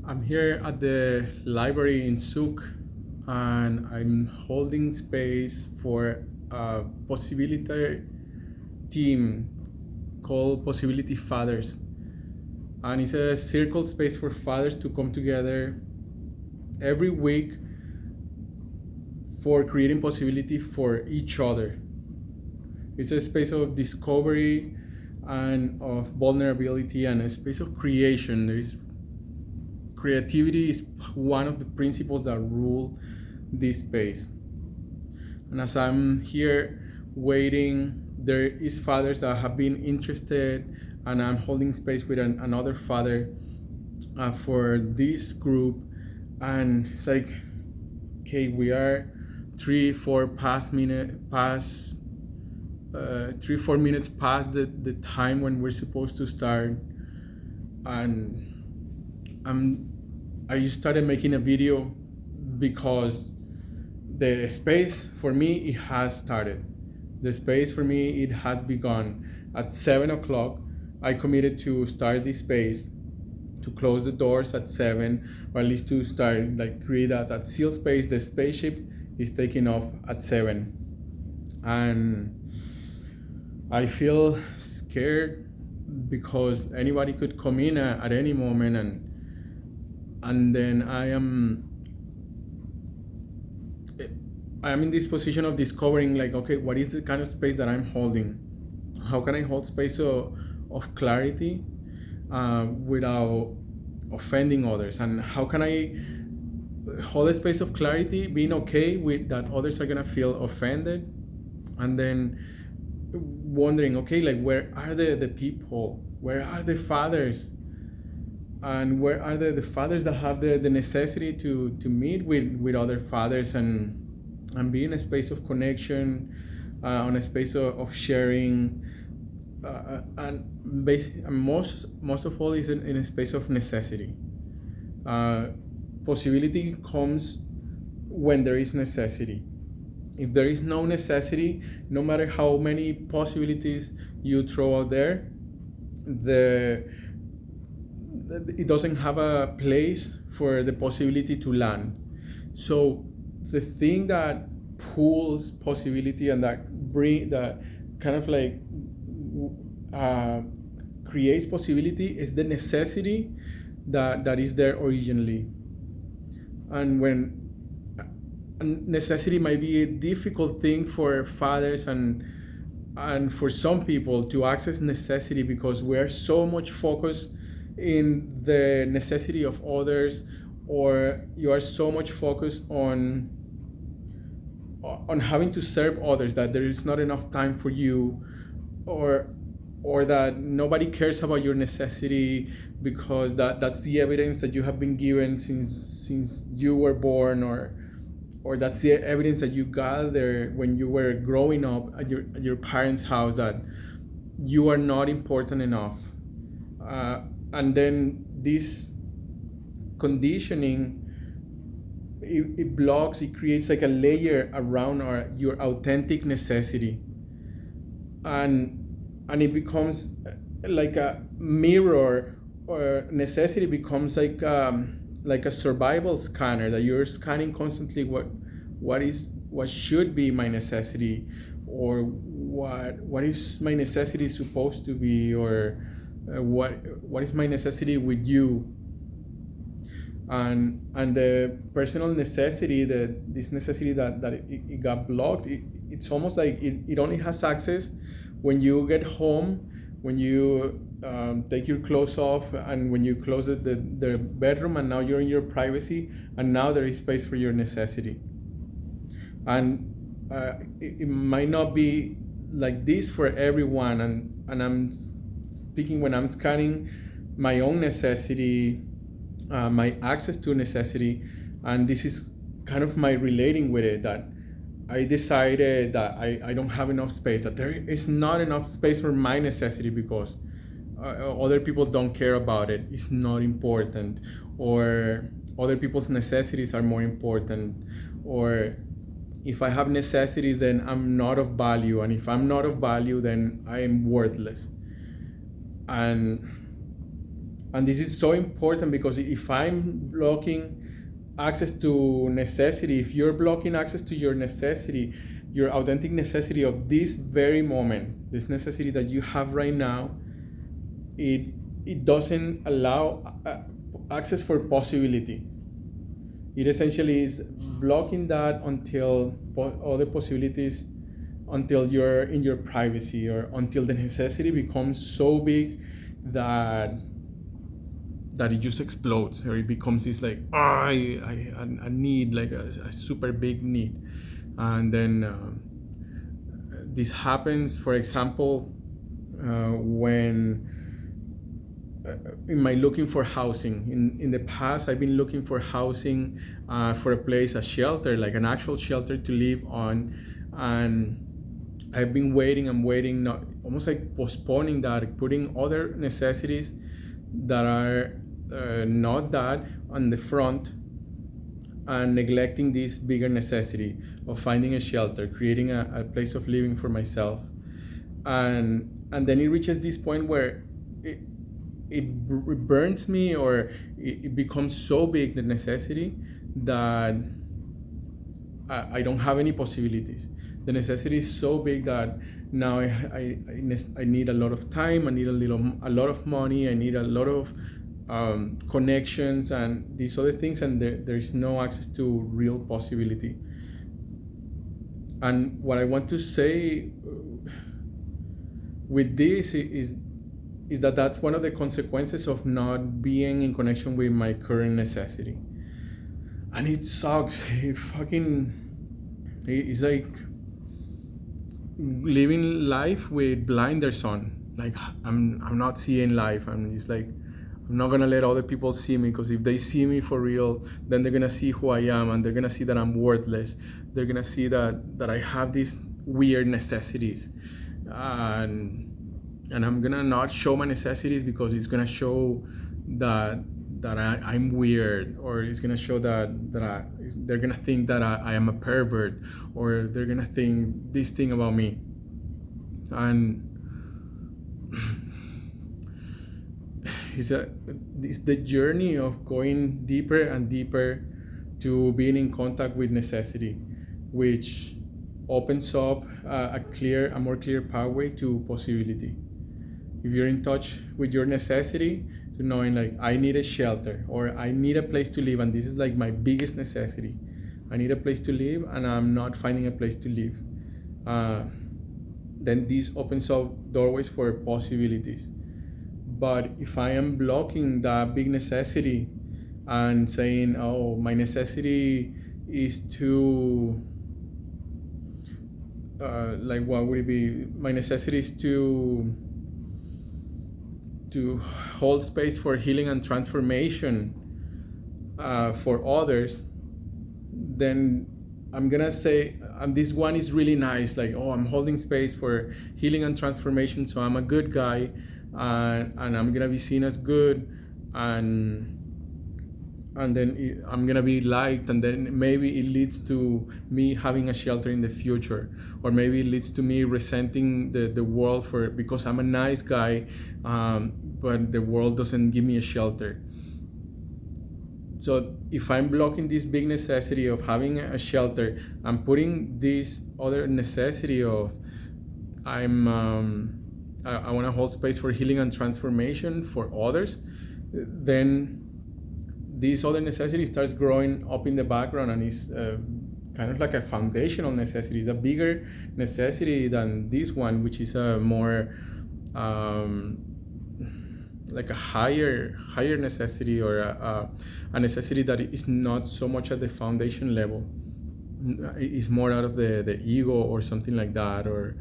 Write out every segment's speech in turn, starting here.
I'm here at the library in Zug, and I'm holding space for a possibility team called Possibility Fathers. And it's a circle space for fathers to come together every week for creating possibility for each other. It's a space of discovery and of vulnerability and a space of creation. There is creativity is one of the principles that rule this space. And as I'm here waiting, there is fathers that have been interested, and I'm holding space with another father for this group. And it's like, okay, we are 3 4 minutes past the time when we're supposed to start, and I started making a video because the space for me it has started. The space for me it has begun at 7 o'clock. I committed to start this space, to close the doors at 7, or at least to start like create that seal space. The spaceship is taking off at 7, and I feel scared because anybody could come in at any moment, and then I am in this position of discovering, like, okay, what is the kind of space that I'm holding? How can I hold space of clarity without offending others? And how can I hold a space of clarity being okay with that others are gonna feel offended? And then wondering, okay, like, where are the people? Where are the fathers? And where are the fathers that have the necessity to meet with other fathers and be in a space of connection, on a space of sharing, and most of all is in a space of necessity. Possibility comes when there is necessity. If there is no necessity, no matter how many possibilities you throw out there, it doesn't have a place for the possibility to land. So the thing that pulls possibility and that kind of like creates possibility is the necessity that is there originally. And when necessity might be a difficult thing for fathers and for some people to access necessity, because we're so much focused in the necessity of others, or you are so much focused on having to serve others that there is not enough time for you, or that nobody cares about your necessity because that's the evidence that you have been given since you were born, or that's the evidence that you gathered when you were growing up at your parents' house, that you are not important enough. And then this conditioning, it blocks, it creates like a layer around your authentic necessity, and it becomes like a mirror, or necessity becomes like a survival scanner, that you're scanning constantly what should be my necessity, or what is my necessity supposed to be, or what is my necessity with you. And the personal necessity, this necessity that it got blocked, it's almost like it only has access when you get home, when you take your clothes off, and when you close the bedroom, and now you're in your privacy, and now there is space for your necessity. And it might not be like this for everyone, and I'm speaking when I'm scanning my own necessity, my access to necessity, and this is kind of my relating with it, that I decided that I don't have enough space, that there is not enough space for my necessity because other people don't care about it, it's not important, or other people's necessities are more important, or if I have necessities, then I'm not of value, and if I'm not of value, then I am worthless. And And this is so important because if I'm blocking access to necessity, if you're blocking access to your necessity, your authentic necessity of this very moment, this necessity that you have right now, it doesn't allow access for possibility. It essentially is blocking that until other possibilities, until you're in your privacy, or until the necessity becomes so big that it just explodes, or it becomes this like, I need, like a super big need. And then this happens, for example, when in my looking for housing. In the past, I've been looking for housing, for a place, a shelter, like an actual shelter to live on. And I've been waiting and waiting, not, almost like postponing that, putting other necessities that are not that on the front, and neglecting this bigger necessity of finding a shelter, creating a place of living for myself. And then it reaches this point where it burns me, or it becomes so big, the necessity, that I don't have any possibilities. The necessity is so big that now I need a lot of time, I need a lot of money, I need a lot of connections and these other things, and there's no access to real possibility. And what I want to say with this is that that's one of the consequences of not being in connection with my current necessity. And it sucks. It's like living life with blinders on. Like, I'm not seeing life, and it's like, I'm not gonna let other people see me, because if they see me for real, then they're gonna see who I am, and they're gonna see that I'm worthless. They're gonna see that I have these weird necessities, and I'm gonna not show my necessities, because it's gonna show that I'm weird, or it's gonna show that they're gonna think that I am a pervert, or they're gonna think this thing about me. And it's the journey of going deeper and deeper to being in contact with necessity, which opens up a more clear pathway to possibility. If you're in touch with your necessity, to knowing like, I need a shelter, or I need a place to live, and this is like my biggest necessity. I need a place to live, and I'm not finding a place to live. Then this opens up doorways for possibilities. But if I am blocking that big necessity and saying, oh, my necessity is to, like, what would it be? My necessity is to hold space for healing and transformation for others, then I'm gonna say, this one is really nice, like, oh, I'm holding space for healing and transformation, so I'm a good guy, and I'm gonna be seen as good, and then I'm gonna be liked, and then maybe it leads to me having a shelter in the future, or maybe it leads to me resenting the world because I'm a nice guy, but the world doesn't give me a shelter. So if I'm blocking this big necessity of having a shelter, I'm putting this other necessity of I want to hold space for healing and transformation for others, then this other necessity starts growing up in the background, and is kind of like a foundational necessity. It's a bigger necessity than this one, which is a more like a higher necessity, or a necessity that is not so much at the foundation level. It's more out of the ego or something like that, or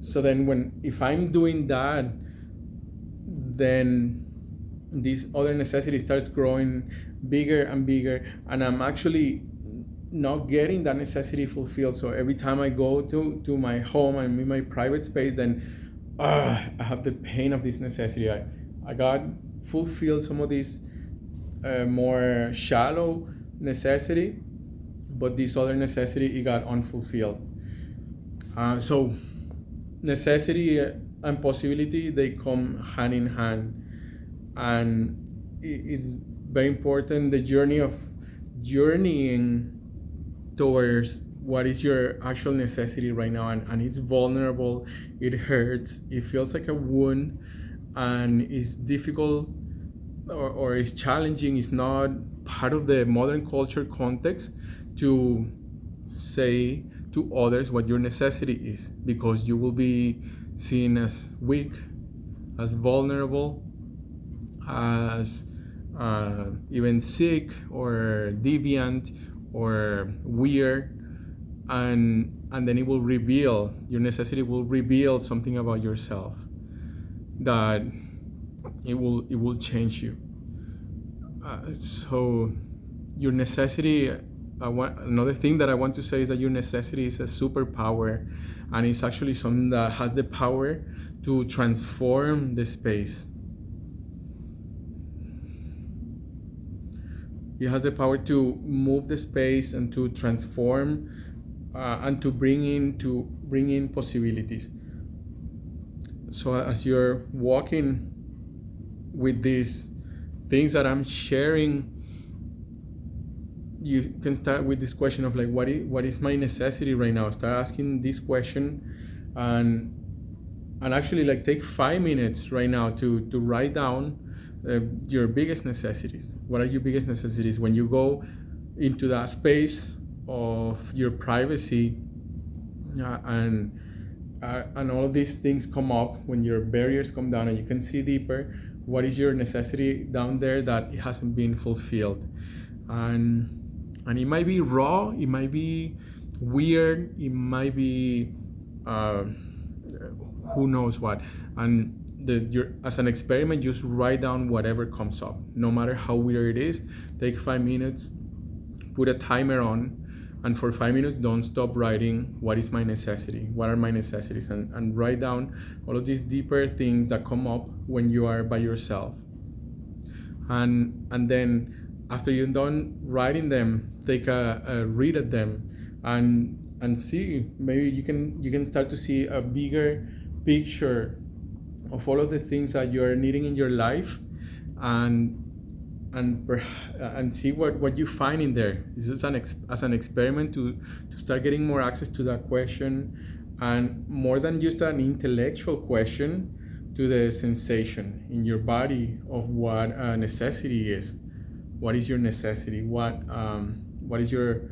so then if I'm doing that, then this other necessity starts growing bigger and bigger, and I'm actually not getting that necessity fulfilled. So every time I go to my home, I'm in my private space, then I have the pain of this necessity. I got fulfilled some of this more shallow necessity, but this other necessity, it got unfulfilled. So necessity and possibility, they come hand in hand. And it's very important, the journey of journeying towards what is your actual necessity right now. And it's vulnerable, it hurts, it feels like a wound, and it's difficult, or it's challenging. It's not part of the modern culture context to say to others what your necessity is, because you will be seen as weak, as vulnerable, as even sick or deviant or weird. And then it will reveal, your necessity will reveal something about yourself, that it will change you. So your necessity, another thing that I want to say is that your necessity is a superpower, and it's actually something that has the power to transform the space. It has the power to move the space and to transform, and to bring in possibilities. So as you're walking with these things that I'm sharing, you can start with this question of like, what is my necessity right now? Start asking this question, and actually like take 5 minutes right now to write down your biggest necessities. What are your biggest necessities? When you go into that space of your privacy, and all of these things come up, when your barriers come down and you can see deeper, what is your necessity down there that it hasn't been fulfilled? And it might be raw, it might be weird, it might be who knows what. And as an experiment, just write down whatever comes up, no matter how weird it is. Take 5 minutes, put a timer on, and for 5 minutes don't stop writing, what is my necessity, what are my necessities, and write down all of these deeper things that come up when you are by yourself. And then after you're done writing them, take a read at them, and see, maybe you can start to see a bigger picture of all of the things that you are needing in your life, and see what you find in there. This is as an experiment to start getting more access to that question, and more than just an intellectual question, to the sensation in your body of what a necessity is. What is your necessity? What is your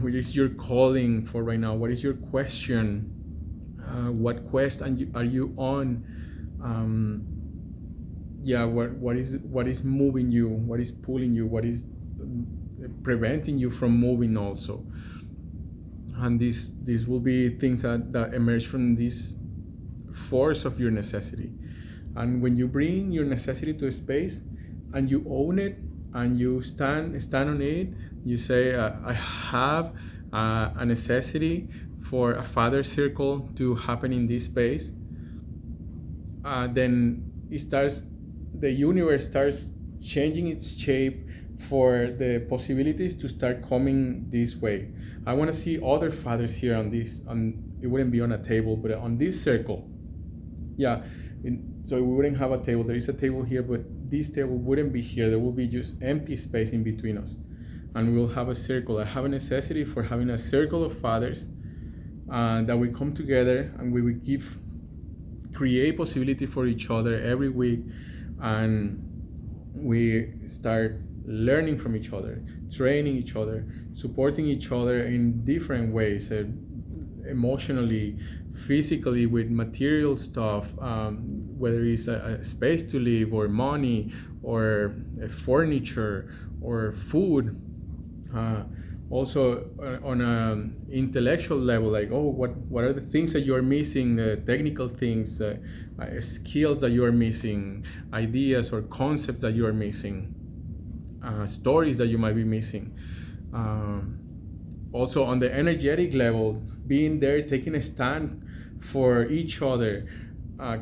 what is your calling for right now? What is your question? What quest are you on? What is moving you? What is pulling you? What is preventing you from moving also? And these will be things that emerge from this force of your necessity. And when you bring your necessity to a space and you own it and you stand on it, you say, I have a necessity for a father circle to happen in this space. Then the universe starts changing its shape for the possibilities to start coming this way. I want to see other fathers here it wouldn't be on a table, but on this circle. So we wouldn't have a table. There is a table here, but this table wouldn't be here. There will be just empty space in between us, and we'll have a circle. I have a necessity for having a circle of fathers that we come together, and we will create possibility for each other every week, and we start learning from each other, training each other, supporting each other in different ways, emotionally, physically, with material stuff, whether it's a space to live, or money, or furniture, or food. Also on an intellectual level, like, what are the things that you're missing, technical things, skills that you're missing, ideas or concepts that you're missing, stories that you might be missing. Also on the energetic level, being there, taking a stand for each other,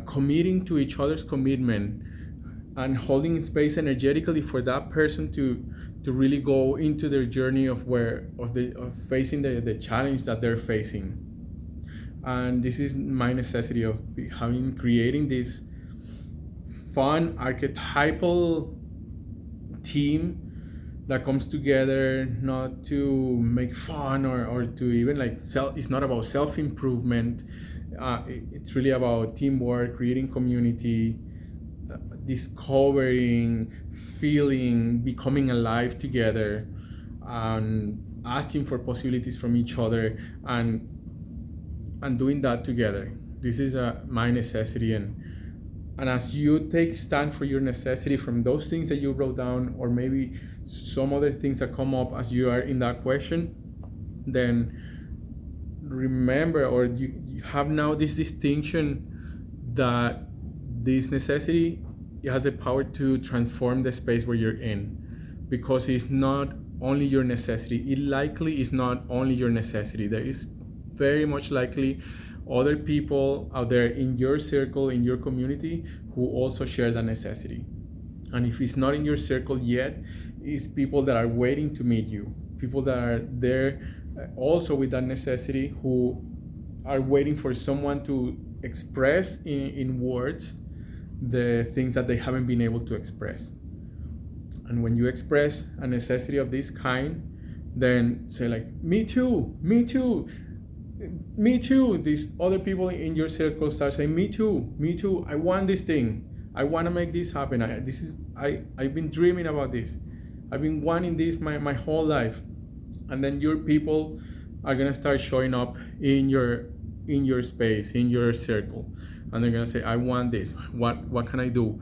committing to each other's commitment, and holding space energetically for that person to really go into their journey of facing the challenge that they're facing. And this is my necessity of creating this fun archetypal team that comes together not to make fun or to even like it's not about self-improvement. It's really about teamwork, creating community, discovering, feeling, becoming alive together, and asking for possibilities from each other, and doing that together. This is my necessity. And as you take stand for your necessity from those things that you wrote down, or maybe some other things that come up as you are in that question, then remember, or you have now this distinction that this necessity, it has the power to transform the space where you're in, because it's not only your necessity. It likely is not only your necessity. There is very much likely other people out there in your circle, in your community, who also share that necessity. And if it's not in your circle yet, it's people that are waiting to meet you, people that are there also with that necessity, who are waiting for someone to express in words the things that they haven't been able to express. And when you express a necessity of this kind, then say like, me too, me too, me too. These other people in your circle start saying, me too, me too. I want this thing. I want to make this happen. I've been dreaming about this. I've been wanting this my whole life. And then your people are gonna start showing up in your space, in your circle, and they're gonna say, I want this. What can I do?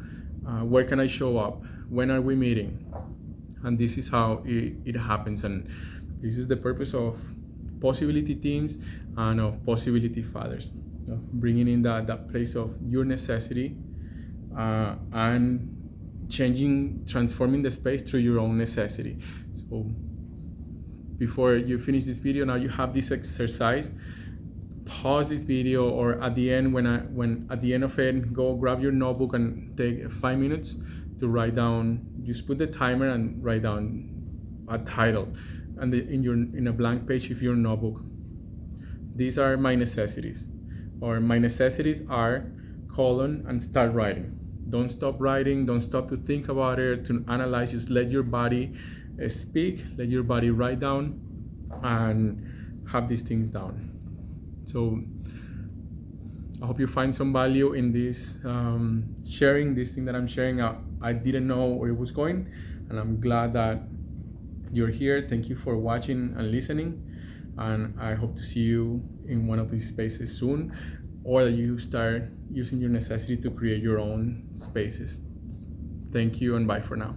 Where can I show up? When are we meeting? And this is how it happens. And this is the purpose of possibility teams and of possibility fathers, of bringing in that place of your necessity, and transforming the space through your own necessity. So before you finish this video, now you have this exercise. Pause this video, or at the end, when at the end of it, go grab your notebook and take 5 minutes to write down. Just put the timer and write down a title, and in a blank page of your notebook. These are my necessities, or my necessities are : and start writing. Don't stop writing. Don't stop to think about it, to analyze. Just let your body speak. Let your body write down, and have these things down. So I hope you find some value in this sharing this thing that I'm sharing. I didn't know where it was going, and I'm glad that you're here. Thank you for watching and listening, and I hope to see you in one of these spaces soon, or that you start using your necessity to create your own spaces. Thank you, and bye for now.